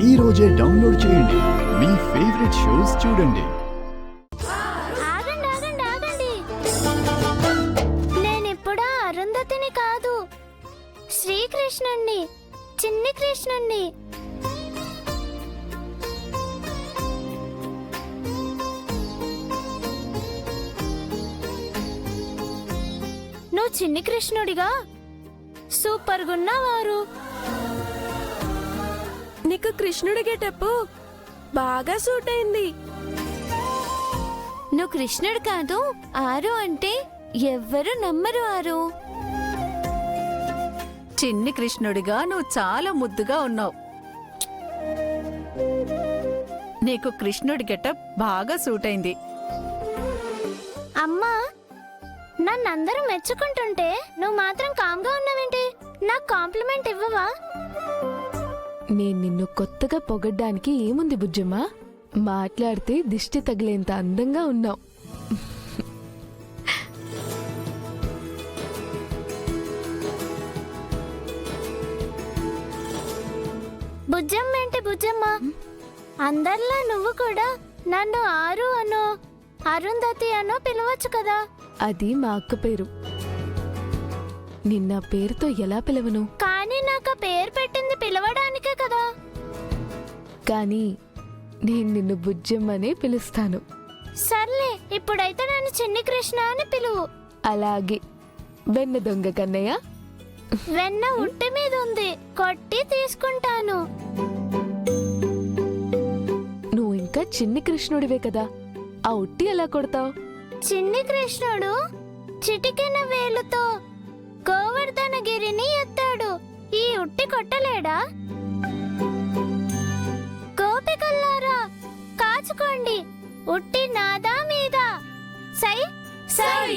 ఈ రోజే డౌన్లోడ్ చేయండి. మీ ఫేవరెట్ షోస్ చూడండి. ఆగండి ఆగండి ఆగండి, నేనిప్పుడు అరుంధతిని కాదు, శ్రీకృష్ణుణ్ణి, చిన్ని కృష్ణుణ్ణి. నువ్వు చిన్ని కృష్ణుడిగా సూపర్ గున్నవారు. నీకు కృష్ణుడి గెటప్పు బాగా సూట్ అయింది. నువ్వు కృష్ణుడు కాదు, ఆరు అంటే ఎవ్వరు నమ్మరు. ఆరు చిన్ని కృష్ణుడిగా నువ్వు చాలా ముద్దుగా ఉన్నావు. నీకు కృష్ణుడి గెటప్ బాగా సూట్ అయింది. అమ్మా, నన్నందరూ మెచ్చుకుంటుంటే నువ్వు మాత్రం కామ్గా ఉన్నావేంటి? నాకు కాంప్లిమెంట్ ఇవ్వవా? నేను నిన్ను కొత్తగా పొగడ్డానికి ఏముంది బుజ్జమ్మ, మాట్లాడితే దిష్టి తగిలేంత అందంగా ఉన్నావు. బుజ్జమ్మ ఏంటి బుజ్జమ్మ? అందరిలా నువ్వు కూడా నన్ను ఆరు అనో అరుంధతి అనో పిలవచ్చు కదా. అది మా అక్క పేరు. నిన్న పేరుతో ఎలా పిలవను? కానీ నాకు ఆ పేరు పెట్టింది పిలవడానికే కదా. కానీ నేను నిన్ను బుజ్జమ్మనే పిలుస్తాను. సర్లే, ఇప్పుడైతే నన్ను చిన్ని కృష్ణ అని పిలువు. అలాగే. వెన్న దొంగ కన్నయ్య. వెన్న ఉట్టి మీద ఉంది, కొట్టి తీసుకుంటాను. నువ్వు ఇంకా చిన్ని కృష్ణుడివే కదా, ఆ ఉట్టి ఎలా కొడతావు? చిన్ని కృష్ణుడు చిటికెన వేలుతో గోవర్ధనగిరిని ఎత్తాడు. ఈ ఉట్టి కొట్టలేడా? గోపికల్లారా కాచుకోండి, ఉట్టి నాదా మీద. సై సై.